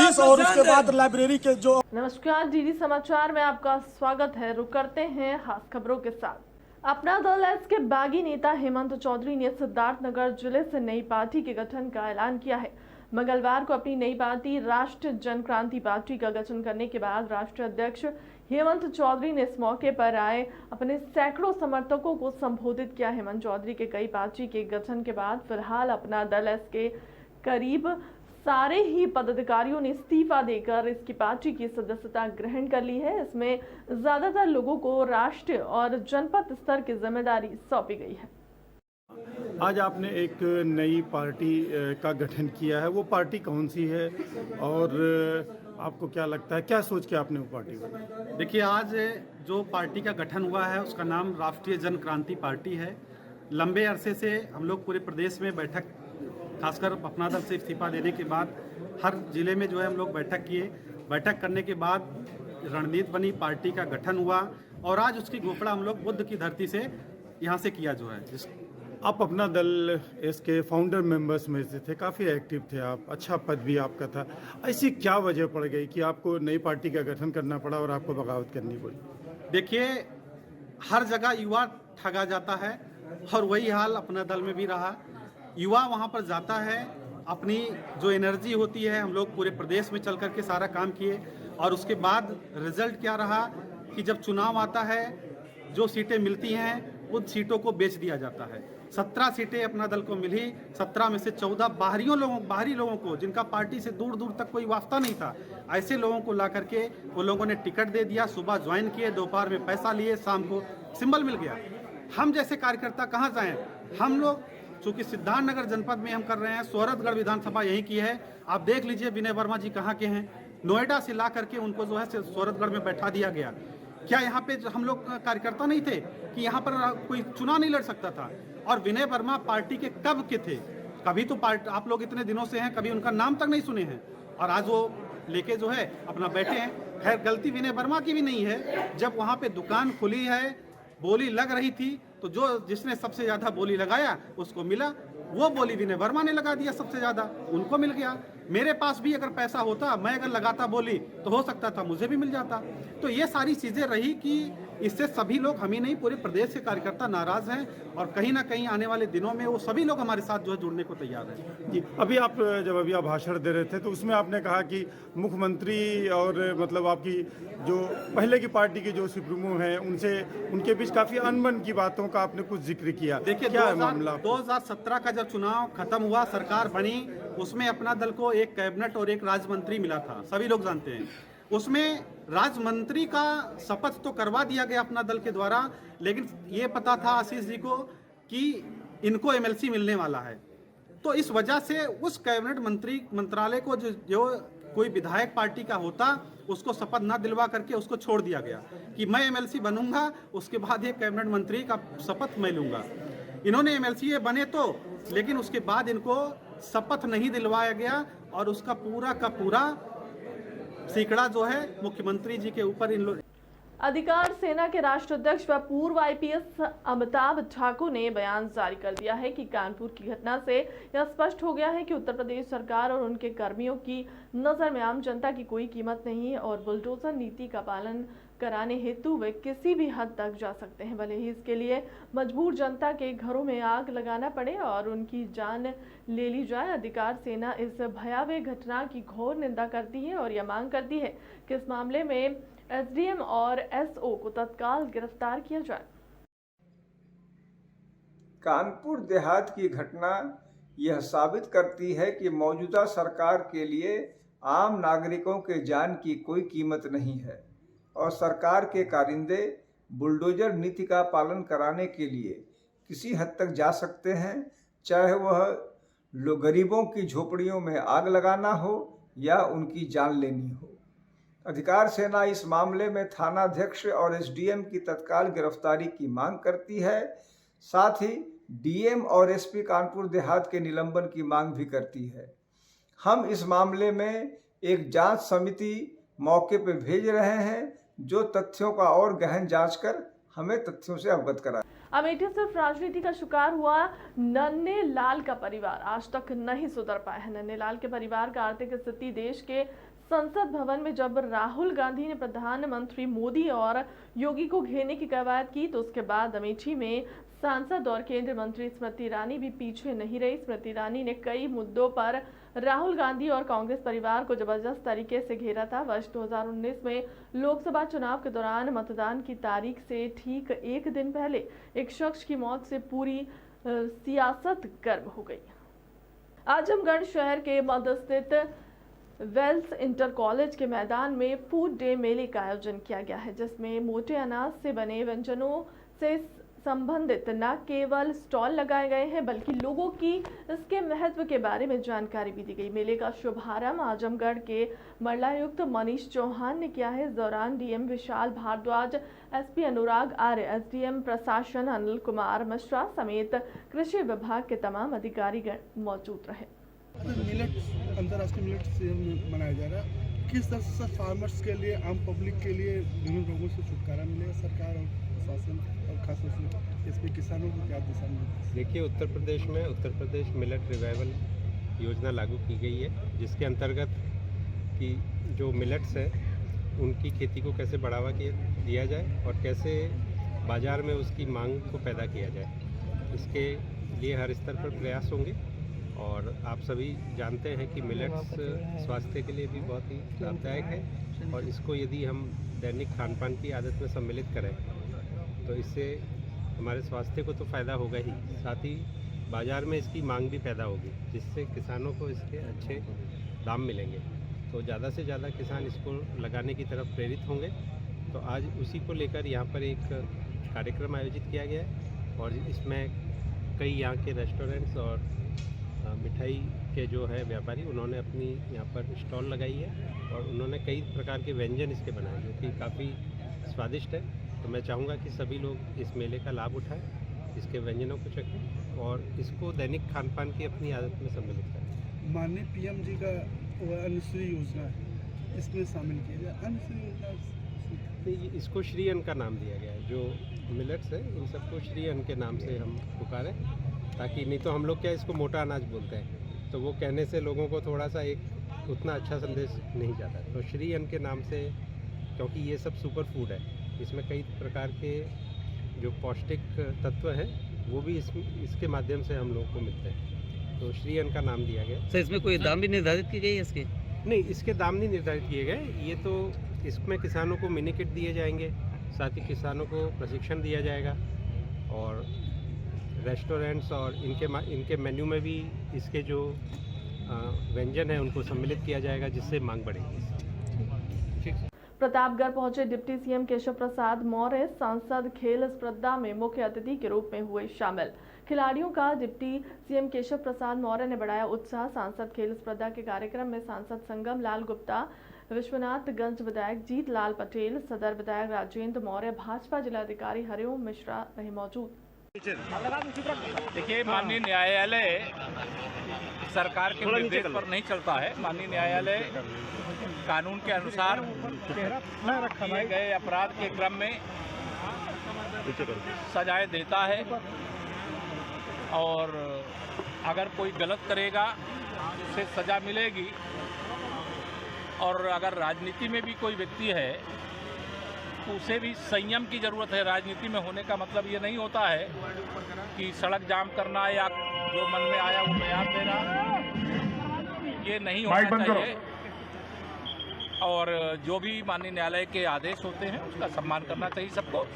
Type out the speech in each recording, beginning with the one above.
Police और उसके बाद लाइब्रेरी के जो। नमस्कार, डीडी समाचार में आपका स्वागत है। रुक करते हैं खास खबरों के साथ। अपना दल एस के बागी नेता हेमंत चौधरी ने सिद्धार्थनगर जिले से नई पार्टी के गठन का ऐलान किया है। मंगलवार को अपनी नई पार्टी राष्ट्र जनक्रांति पार्टी का गठन करने के बाद राष्ट्रीय अध्यक्ष हेमंत चौधरी ने इस मौके पर आए अपने सैकड़ों समर्थकों को संबोधित किया। हेमंत चौधरी के कई पार्टी के गठन के बाद फिलहाल अपना दल एस के करीब सारे ही पदाधिकारियों ने इस्तीफा देकर इसकी पार्टी की सदस्यता ग्रहण कर ली है। इसमें ज्यादातर लोगों को राष्ट्रीय और जनपद स्तर की जिम्मेदारी सौंपी गई है। आज आपने एक नई पार्टी का गठन किया है, वो पार्टी कौन सी है और आपको क्या लगता है, क्या सोच के आपने वो पार्टी बनाई? देखिए, आज जो पार्टी का गठन हुआ है उसका नाम राष्ट्रीय जनक्रांति पार्टी है। लंबे अरसे से हम लोग पूरे प्रदेश में बैठक, खासकर अपना दल से इस्तीफा देने के बाद हर जिले में जो है हम लोग बैठक किए। बैठक करने के बाद रणनीति बनी, पार्टी का गठन हुआ और आज उसकी घोषणा हम लोग बुद्ध की धरती से यहाँ से किया जो है। आप अपना दल इसके फाउंडर मेंबर्स में से थे, काफ़ी एक्टिव थे आप, अच्छा पद भी आपका था। ऐसी क्या वजह पड़ गई कि आपको नई पार्टी का गठन करना पड़ा और आपको बगावत करनी पड़ी? देखिए, हर जगह युवा ठगा जाता है और वही हाल अपना दल में भी रहा। युवा वहाँ पर जाता है, अपनी जो एनर्जी होती है, हम लोग पूरे प्रदेश में चल करके सारा काम किए और उसके बाद रिजल्ट क्या रहा कि जब चुनाव आता है जो सीटें मिलती हैं उन सीटों को बेच दिया जाता है। 17 सीटें अपना दल को मिली, 17 में से 14 बाहरी लोगों को, जिनका पार्टी से दूर दूर तक कोई वास्ता नहीं था, ऐसे लोगों को ला करके वो लोगों ने टिकट दे दिया। सुबह ज्वाइन किए, दोपहर में पैसा लिए, शाम को सिंबल मिल गया। हम जैसे कार्यकर्ता कहाँ जाएं? हम लोग चूंकि सिद्धार्थनगर जनपद में हम कर रहे हैं, सोहरतगढ़ विधानसभा यहीं की है। आप देख लीजिए विनय वर्मा जी कहाँ के हैं, नोएडा से ला करके उनको जो है सोहरतगढ़ में बैठा दिया गया। क्या यहाँ पे हम लोग कार्यकर्ता नहीं थे कि यहाँ पर कोई चुनाव नहीं लड़ सकता था? और विनय वर्मा पार्टी के कब के थे? कभी तो पार्टी आप लोग इतने दिनों से हैं, कभी उनका नाम तक नहीं सुने हैं और आज वो लेके जो है अपना बैठे हैं। खैर, गलती विनय वर्मा की भी नहीं है। जब वहाँ पे दुकान खुली है, बोली लग रही थी, तो जिसने सबसे ज्यादा बोली लगाया उसको मिला। वो बोली विनय वर्मा ने लगा दिया, सबसे ज्यादा उनको मिल गया। मेरे पास भी अगर पैसा होता, मैं अगर लगाता बोली, तो हो सकता था मुझे भी मिल जाता। तो ये सारी चीजें रही कि इससे सभी लोग, हम ही नहीं पूरे प्रदेश के कार्यकर्ता नाराज हैं और कहीं ना कहीं आने वाले दिनों में वो सभी लोग हमारे साथ जो है जुड़ने को तैयार हैं। जी, जब आप भाषण दे रहे थे तो उसमें आपने कहा कि मुख्यमंत्री और मतलब आपकी जो पहले की पार्टी के जो सुप्रीमो हैं उनके बीच काफी अनबन की बातों का आपने कुछ जिक्र किया। देखिए, क्या मामला? 2017 का जब चुनाव खत्म हुआ, सरकार बनी, उसमें अपना दल को एक कैबिनेट और एक राज्य मंत्री मिला था, सभी लोग जानते हैं। उसमें राज्य मंत्री का शपथ तो करवा दिया गया अपना दल के द्वारा, लेकिन ये पता था आशीष जी को कि इनको एमएलसी मिलने वाला है। तो इस वजह से उस कैबिनेट मंत्रालय को जो कोई विधायक पार्टी का होता, उसको शपथ न दिलवा करके उसको छोड़ दिया गया कि मैं एमएलसी बनूंगा, उसके बाद ये कैबिनेट मंत्री का शपथ मैं लूंगा। इन्होंने एमएलसी बने तो, लेकिन उसके बाद इनको शपथ नहीं दिलवाया गया और उसका पूरा का पूरा सीकड़ा जो है मुख्यमंत्री जी के ऊपर इन लोग। अधिकार सेना के राष्ट्राध्यक्ष व पूर्व आईपीएस अमिताभ ठाकुर ने बयान जारी कर दिया है कि कानपुर की घटना से यह स्पष्ट हो गया है कि उत्तर प्रदेश सरकार और उनके कर्मियों की नजर में आम जनता की कोई कीमत नहीं है और बुलडोजर नीति का पालन कराने हेतु वे किसी भी हद तक जा सकते हैं, भले ही इसके लिए मजबूर जनता के घरों में आग लगाना पड़े और उनकी जान ले ली जाए। अधिकार सेना इस भयावह घटना की घोर निंदा करती है और यह मांग करती है कि इस मामले में एसडीएम और एसओ को तत्काल गिरफ्तार किया जाए। कानपुर देहात की घटना यह साबित करती है कि मौजूदा सरकार के लिए आम नागरिकों के जान की कोई कीमत नहीं है और सरकार के कारिंदे बुलडोजर नीति का पालन कराने के लिए किसी हद तक जा सकते हैं, चाहे वह गरीबों की झोपड़ियों में आग लगाना हो या उनकी जान लेनी हो। अधिकार सेना इस मामले में थानाध्यक्ष और एसडीएम की तत्काल गिरफ्तारी की मांग करती है, साथ ही डीएम और एसपी कानपुर देहात के निलंबन की मांग भी करती है। हम इस मामले में एक जांच समिति मौके पर भेज रहे हैं जो तथ्यों का और गहन जांच कर हमें तथ्यों से अवगत कराए। अमेठी सिर्फ राजनीति का शिकार हुआ नन्हे लाल का परिवार आज तक नहीं सुधर पाया है। नन्हे लाल के परिवार का आर्थिक स्थिति देश के संसद भवन में जब राहुल गांधी ने प्रधानमंत्री मोदी और योगी को घेरने की कवायद की तो उसके बाद अमेठी में सांसद और केंद्रीय मंत्री स्मृति ईरानी भी पीछे नहीं रही। स्मृति ईरानी ने कई मुद्दों पर राहुल गांधी और कांग्रेस परिवार को जबरदस्त तरीके से घेरा था। वर्ष 2019 में लोकसभा चुनाव के दौरान मतदान की तारीख से ठीक एक दिन पहले एक शख्स की मौत से पूरी सियासत गर्म हो गई। आजमगढ़ शहर के मध्य स्थित वेल्स इंटर कॉलेज के मैदान में फूड डे मेले का आयोजन किया गया है, जिसमें मोटे अनाज से बने व्यंजनों से संबंधित न केवल स्टॉल लगाए गए हैं बल्कि लोगों की इसके महत्व के बारे में जानकारी भी दी गई। मेले का शुभारंभ आजमगढ़ के मंडलायुक्त मनीष चौहान ने किया है। इस दौरान DM Vishal Bhardwaj, SP Anurag Arya, SDM प्रशासन अनिल कुमार मिश्रा समेत कृषि विभाग के तमाम अधिकारीगण मौजूद रहे। अंतर्राष्ट्रीय मिलेट्स मनाया जा रहा है, किस तरह से फार्मर्स के लिए, आम पब्लिक के लिए विभिन्न रोगों से छुटकारा मिलेगा सरकार और प्रशासन और खास तौर से इस पे किसानों को क्या दिशा निर्देश? देखिए, उत्तर प्रदेश में उत्तर प्रदेश मिलेट रिवाइवल योजना लागू की गई है, जिसके अंतर्गत कि जो मिलेट्स हैं उनकी खेती को कैसे बढ़ावा दिया जाए और कैसे बाज़ार में उसकी मांग को पैदा किया जाए, इसके लिए हर स्तर पर प्रयास होंगे। और आप सभी जानते हैं कि मिलेट्स स्वास्थ्य के लिए भी बहुत ही लाभदायक है और इसको यदि हम दैनिक खान पान की आदत में सम्मिलित करें तो इससे हमारे स्वास्थ्य को तो फ़ायदा होगा ही, साथ ही बाज़ार में इसकी मांग भी पैदा होगी, जिससे किसानों को इसके अच्छे दाम मिलेंगे। तो ज़्यादा से ज़्यादा किसान इसको लगाने की तरफ प्रेरित होंगे। तो आज उसी को लेकर यहाँ पर एक कार्यक्रम आयोजित किया गया है और इसमें कई यहाँ के रेस्टोरेंट्स और मिठाई के जो है व्यापारी, उन्होंने अपनी यहाँ पर स्टॉल लगाई है और उन्होंने कई प्रकार के व्यंजन इसके बनाए जो कि काफ़ी स्वादिष्ट है। तो मैं चाहूँगा कि सभी लोग इस मेले का लाभ उठाएं, इसके व्यंजनों को चखें और इसको दैनिक खान पान की अपनी आदत में सम्मिलित करें। माननीय पीएम जी का अन्नश्री योजना है, इसमें शामिल किया जाए। अन्नश्री योजना इसको श्री अन्न का नाम दिया गया है। जो मिलेट्स है इन सबको श्री अन्न के नाम से हम पुकारें, ताकि नहीं तो हम लोग क्या इसको मोटा अनाज बोलते हैं, तो वो कहने से लोगों को थोड़ा सा एक उतना अच्छा संदेश नहीं जाता। तो श्री अन्न के नाम से, क्योंकि ये सब सुपर फूड है, इसमें कई प्रकार के जो पौष्टिक तत्व हैं वो भी इसके माध्यम से हम लोगों को मिलते हैं, तो श्री अन्न का नाम दिया गया। सर, इसमें कोई दाम भी निर्धारित की गई है इसके? नहीं, इसके दाम नहीं निर्धारित किए गए। ये तो इसमें किसानों को मिनी किट दिए जाएंगे, साथ ही किसानों को प्रशिक्षण दिया जाएगा और रेस्टोरेंट्स और इनके मेन्यू में भी इसके जो व्यंजन है उनको सम्मिलित किया जाएगा, जिससे मांग बढ़ेगी। प्रतापगढ़ पहुंचे डिप्टी सीएम केशव प्रसाद मौर्य सांसद खेल स्पर्धा में मुख्य अतिथि के रूप में हुए शामिल। खिलाड़ियों का डिप्टी सीएम केशव प्रसाद मौर्य ने बढ़ाया उत्साह। सांसद खेल स्पर्धा के कार्यक्रम में सांसद संगम लाल गुप्ता, विश्वनाथगंज विधायक जीत लाल पटेल, सदर विधायक राजेंद्र मौर्य, भाजपा जिलाधिकारी हरिओम मिश्रा रहे मौजूद। देखिए, माननीय न्यायालय सरकार के निर्देश पर नहीं चलता है। माननीय न्यायालय कानून के अनुसार किए गए अपराध के क्रम में सजाएं देता है और अगर कोई गलत करेगा उसे सजा मिलेगी। और अगर राजनीति में भी कोई व्यक्ति है तो उसे भी संयम की ज़रूरत है। राजनीति में होने का मतलब ये नहीं होता है कि सड़क जाम करना या जो मन में आया वो बयान देना, ये नहीं होना चाहिए। और जो भी माननीय न्यायालय के आदेश होते हैं उसका सम्मान करना चाहिए सबको,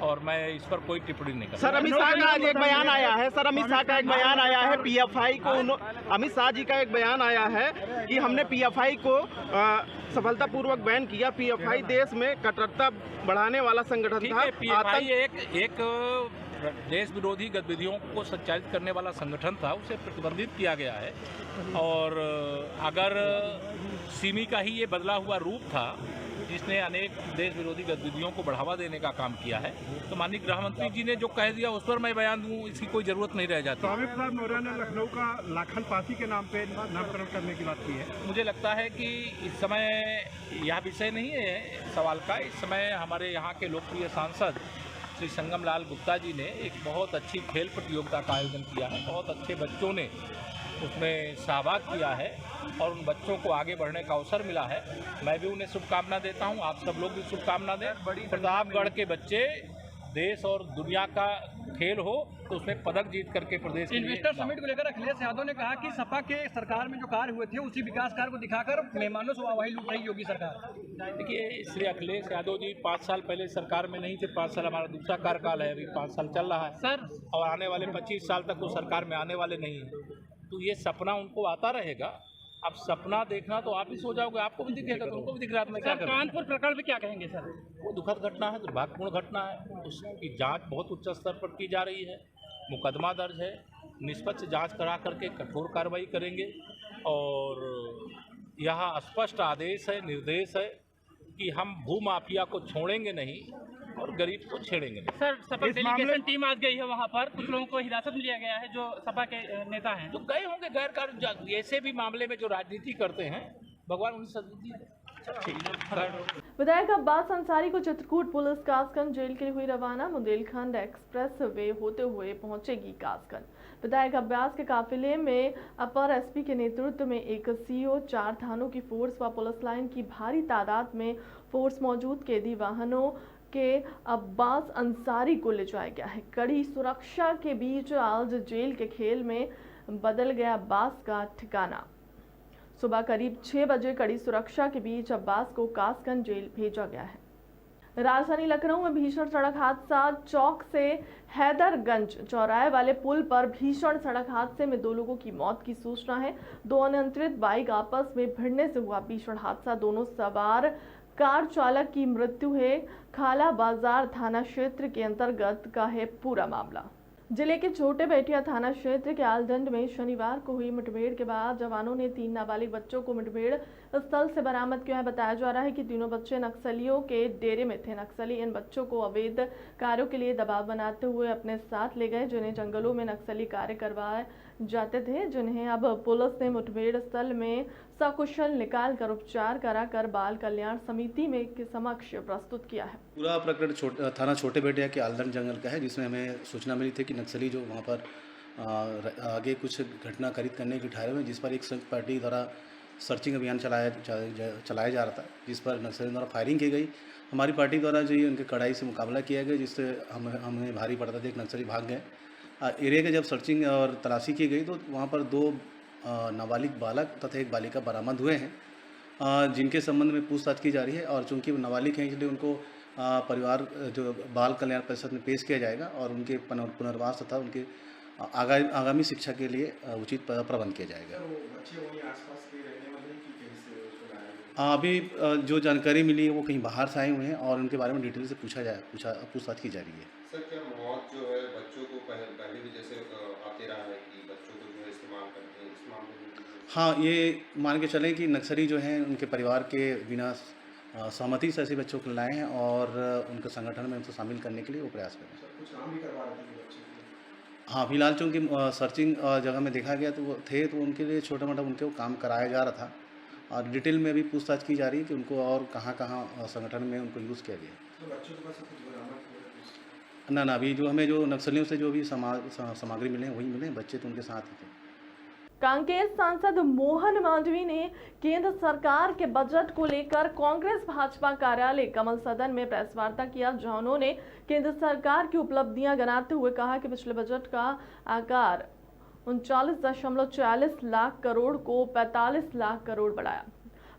और मैं इस पर कोई टिप्पणी नहीं करूँगा। सर, अमित शाह का आज एक बयान आया है। सर, अमित शाह का एक बयान आया है पीएफआई को, अमित शाह जी का एक बयान आया है कि हमने पीएफआई को सफलतापूर्वक बैन किया। पीएफआई देश में कट्टरता बढ़ाने वाला संगठन था। पीएफआई एक देश विरोधी गतिविधियों को संचालित करने वाला संगठन था, उसे प्रतिबंधित किया गया है। और अगर सिमी का ही ये बदला हुआ रूप था जिसने अनेक देश विरोधी गतिविधियों को बढ़ावा देने का काम किया है, तो माननीय गृह मंत्री जी ने जो कह दिया उस पर मैं बयान दूं, इसकी कोई जरूरत नहीं रह जाती। स्वामी प्रसाद मौर्य ने लखनऊ का लाखन पासी के नाम पे नामकरण करने की बात की है। मुझे लगता है कि इस समय यह विषय नहीं है सवाल का। इस समय हमारे यहाँ के लोकप्रिय सांसद श्री संगम लाल गुप्ता जी ने एक बहुत अच्छी खेल प्रतियोगिता का आयोजन किया है। बहुत अच्छे बच्चों ने उसमें सहभाग किया है और उन बच्चों को आगे बढ़ने का अवसर मिला है। मैं भी उन्हें शुभकामना देता हूं, आप सब लोग भी शुभकामना दें। प्रतापगढ़ के बच्चे देश और दुनिया का खेल हो तो उसमें पदक जीत करके प्रदेश के लिए इन्वेस्टर समिट को लेकर अखिलेश यादव ने कहा कि सपा के सरकार में जो कार्य हुए थे उसी विकास कार्य को दिखाकर मेहमानों से वाहवाही लूट रही योगी सरकार। देखिए, श्री अखिलेश यादव जी 5 साल पहले सरकार में नहीं थे, 5 साल हमारा दूसरा कार्यकाल है, अभी 5 साल चल रहा है सर, और आने वाले 25 साल तक वो सरकार में आने वाले नहीं है। तो ये सपना उनको आता रहेगा। अब सपना देखना तो आप ही सो जाओगे, आपको भी दिखेगा तो उनको भी दिख रहा है। मैं क्या करूं? कानपुर प्रकरण में क्या कहेंगे सर? वो दुखद घटना है, दुर्भाग्यपूर्ण घटना है। उसकी जांच बहुत उच्च स्तर पर की जा रही है, मुकदमा दर्ज है, निष्पक्ष जांच करा करके कठोर कार्रवाई करेंगे। और यहाँ स्पष्ट आदेश है, निर्देश है कि हम भूमाफिया को छोड़ेंगे नहीं और गरीब को छेड़ेंगे नहीं। सर, सपा डेलीगेशन टीम आज गई है वहाँ पर, कुछ लोगों को हिरासत में लिया गया है जो सपा के नेता हैं। तो गए होंगे गैर कानूनी, ऐसे भी मामले में जो राजनीति करते हैं, भगवान उन्हें सद्बुद्धि दे। विधायक अब्बास अंसारी को चित्रकूट पुलिस कासगंज जेल के लिए हुई रवाना। बुंदेलखंड एक्सप्रेस वे होते हुए पहुंचेगी कासगंज। विधायक अब्बास के काफिले में अपर एसपी के नेतृत्व में एक सीओ, 4 थानों की फोर्स व पुलिस लाइन की भारी तादाद में फोर्स मौजूद कैदी वाहनों के अब्बास अंसारी को ले जाया गया है। कड़ी सुरक्षा के बीच आज जेल के खेल में बदल गया अब्बास का ठिकाना। सुबह करीब 6 बजे कड़ी सुरक्षा के बीच अब्बास को कासगंज जेल भेजा गया है। राजधानी लखनऊ में भीषण सड़क हादसा। चौक से हैदरगंज चौराहे वाले पुल पर भीषण सड़क हादसे में 2 लोगों की मौत की सूचना है। 2 अनियंत्रित बाइक आपस में भिड़ने से हुआ भीषण हादसा। दोनों सवार कार चालक की मृत्यु है। खाला बाजार थाना क्षेत्र के अंतर्गत का है पूरा मामला। जिले के छोटे बेटिया थाना क्षेत्र के आलडंड में शनिवार को हुई मुठभेड़ के बाद जवानों ने 3 नाबालिग बच्चों को मुठभेड़ स्थल से बरामद किया है। बताया जा रहा है कि तीनों बच्चे नक्सलियों के डेरे में थे। नक्सली इन बच्चों को अवैध कार्यों के लिए दबाव बनाते हुए अपने साथ ले गए, जिन्हें जंगलों में नक्सली कार्य करवाए जाते थे, जिन्हें अब पुलिस ने मुठभेड़ स्थल में सकुशल निकाल कर उपचार कराकर बाल कल्याण समिति में के समक्ष प्रस्तुत किया है। पूरा प्रकरण थाना छोटे बेटिया के आलदंड जंगल का है, जिसमें हमें सूचना मिली थी कि नक्सली जो वहाँ पर आगे कुछ घटना खरीद करने की ठहरे हुए, जिस पर एक संयुक्त पार्टी द्वारा सर्चिंग अभियान चलाया जा रहा था, जिस पर नक्सली द्वारा फायरिंग की गई। हमारी पार्टी द्वारा जो उनके कड़ाई से मुकाबला किया गया, जिससे हमें भारी पड़ता था। एक नक्सली भाग गए। एरिया के जब सर्चिंग और तलाशी की गई तो वहाँ पर 2 नाबालिग बालक तथा एक बालिका बरामद हुए हैं, जिनके संबंध में पूछताछ की जा रही है। और चूंकि वो नाबालिग हैं, इसलिए उनको परिवार जो बाल कल्याण परिषद में पेश किया जाएगा और उनके पुनर्वास तथा उनके आगामी शिक्षा के लिए उचित प्रबंध किया जाएगा। अभी जो जानकारी मिली है वो कहीं बाहर से आए हुए हैं और उनके बारे में डिटेल से पूछताछ की जा रही है। सर, क्या मौत जो है बच्चों को पहले भी जैसे आते रहा है कि बच्चों को जो है इस्तेमाल करते हैं, इस मामले में? हाँ, ये मान के चलें कि नक्सली जो हैं उनके परिवार के बिना सहमति से ऐसे बच्चों को लाए हैं और उनके संगठन में उनको शामिल करने के लिए वो प्रयास कर रहे हैं। कुछ काम भी करवा रहे थे बच्चे? हाँ, फिलहाल चूँकि सर्चिंग जगह में देखा गया तो वो थे, तो उनके लिए छोटा मोटा उनके काम कराया जा रहा था और डिटेल में भी पूछताछ की जा रही है कि उनको और कहाँ संगठन में उनको यूज़ किया गया। तो बच्चों के पास कुछ बरामद ना अभी जो हमें जो नक्सलियों से जो भी सामग्री मिले हैं वही मिले हैं, बच्चे तो उनके साथ ही थे। कांकेर सांसद मोहन मांडवी ने केंद्र सरकार के बजट को लेकर कांग्रेस भाजपा कार्यालय कमल सदन में प्रेस वार्ता किया, जहां उन्होंने केंद्र सरकार की उपलब्धियां गिनाते हुए कहा कि पिछले बजट का आकार 39.40 लाख करोड़ को 45 लाख करोड़ बढ़ाया।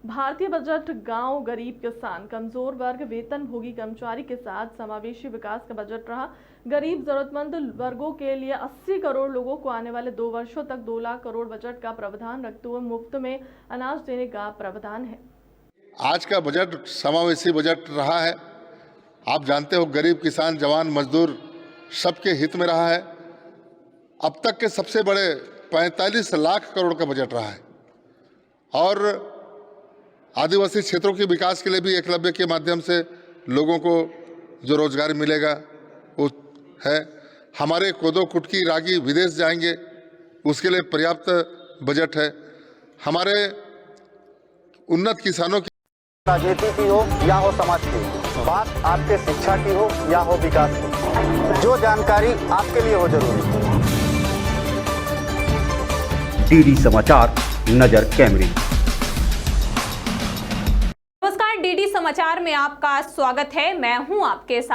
भारतीय बजट गांव, गरीब, किसान, कमजोर वर्ग, वेतनभोगी कर्मचारी के साथ समावेशी विकास का बजट रहा। गरीब जरूरतमंद वर्गों के लिए 80 करोड़ लोगों को आने वाले 2 वर्षों तक 2 लाख करोड़ बजट का प्रावधान रखते हुए मुफ्त में अनाज देने का प्रावधान है। आज का बजट समावेशी बजट रहा है। आप जानते हो, गरीब, किसान, जवान, मजदूर सबके हित में रहा है। अब तक के सबसे बड़े 45 लाख करोड़ का बजट रहा है और आदिवासी क्षेत्रों के विकास के लिए भी एकलव्य के माध्यम से लोगों को जो रोजगार मिलेगा वो है। हमारे कोदो, कुटकी, रागी विदेश जाएंगे, उसके लिए पर्याप्त बजट है। हमारे उन्नत किसानों की राजनीति की हो या हो समाज की, बात आपके शिक्षा की हो या हो विकास की, जो जानकारी आपके लिए हो जरूरी। डीडी समाचार नजर कैमरे। नमस्कार, डीडी समाचार में आपका स्वागत है। मैं हूं आपके साथ